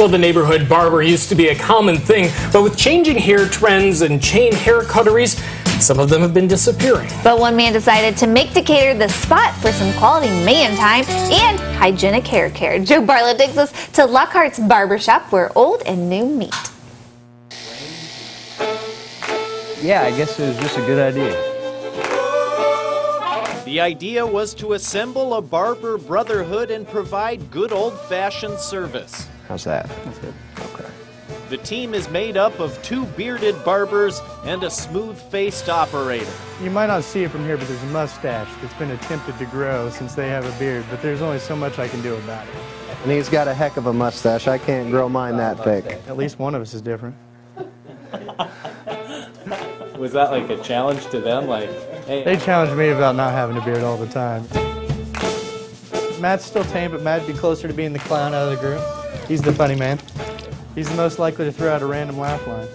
Well, the neighborhood barber used to be a common thing, but with changing hair trends and chain hair cutteries, some of them have been disappearing. But one man decided to make Decatur the spot for some quality man time and hygienic hair care. Joe Barlow takes us to Lockhart's barbershop, where old and new meet. Yeah, I guess it was just a good idea. The idea was to assemble a barber brotherhood and provide good old-fashioned service. How's that? That's good. Okay. The team is made up of 2 bearded barbers and a smooth-faced operator. You might not see it from here, but there's a mustache that's been attempted to grow since they have a beard, but there's only so much I can do about it. And he's got a heck of a mustache. I can't grow mine that thick. At least one of us is different. Was that like a challenge to them? Like, hey. They challenged me about not having a beard all the time. Matt's still tame, but Matt'd be closer to being the clown out of the group. He's the funny man. He's the most likely to throw out a random laugh line.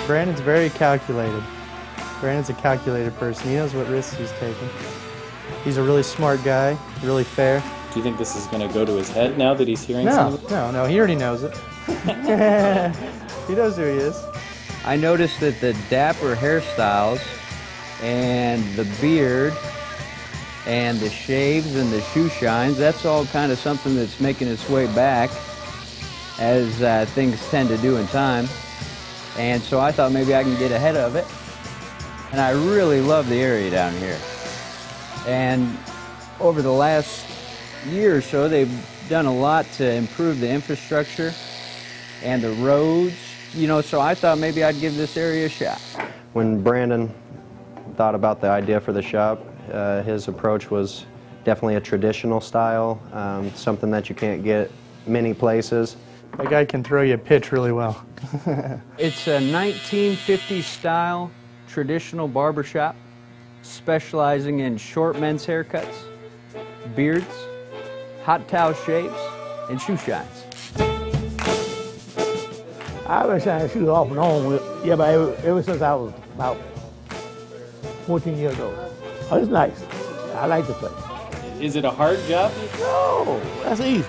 Brandon's very calculated. Brandon's a calculated person. He knows what risks he's taking. He's a really smart guy, really fair. Do you think this is going to go to his head now that he's hearing some of it? No, he already knows it. He knows who he is. I noticed that the dapper hairstyles and the beard and the shaves and the shoe shines, that's all kind of something that's making its way back, as things tend to do in time. And so I thought maybe I can get ahead of it. And I really love the area down here. And over the last year or so, they've done a lot to improve the infrastructure and the roads, you know, so I thought maybe I'd give this area a shot. When Brandon thought about the idea for the shop, his approach was definitely a traditional style, something that you can't get many places. That guy can throw you a pitch really well. It's a 1950s style traditional barbershop, specializing in short men's haircuts, beards, hot towel shaves, and shoe shines. I've been trying to shoot off and on with, but ever since I was about 14 years old. Oh, it's nice. I like the place. Is it a hard job? No, that's easy.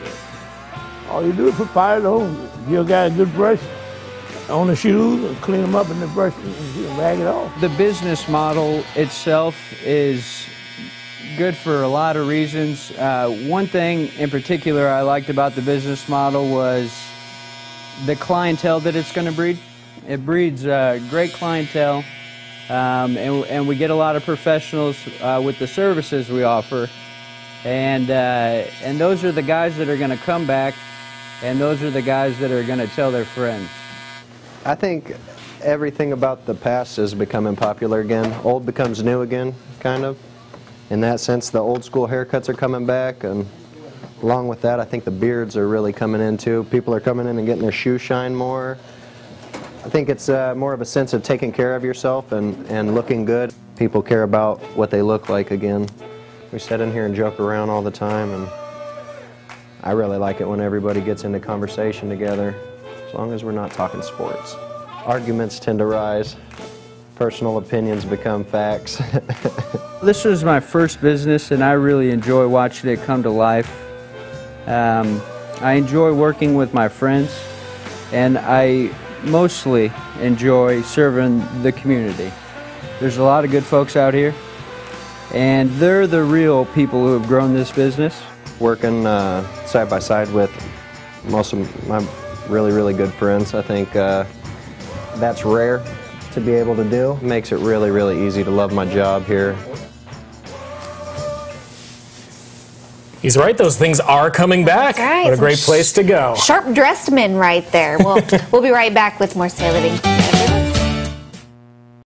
All you do is put fire on. You got a good brush on the shoes and clean them up in the brush and rag it off. The business model itself is good for a lot of reasons. One thing in particular I liked about the business model was the clientele that it's going to breed. It breeds great clientele, and we get a lot of professionals with the services we offer, and those are the guys that are going to come back, and those are the guys that are going to tell their friends. I think everything about the past is becoming popular again. Old becomes new again, kind of. In that sense, the old school haircuts are coming back, and along with that, I think the beards are really coming in too. People are coming in and getting their shoe shine more. I think it's more of a sense of taking care of yourself and looking good. People care about what they look like again. We sit in here and joke around all the time, and I really like it when everybody gets into conversation together, as long as we're not talking sports. Arguments tend to rise. Personal opinions become facts. This was my first business, and I really enjoy watching it come to life. I enjoy working with my friends, and I mostly enjoy serving the community. There's a lot of good folks out here, and they're the real people who have grown this business. Working side by side with most of my really, really good friends, I think that's rare to be able to do. It makes it really, really easy to love my job here. He's right, those things are coming back. Right. What a great place to go. Sharp-dressed men right there. Well, we'll be right back with more ciLiving.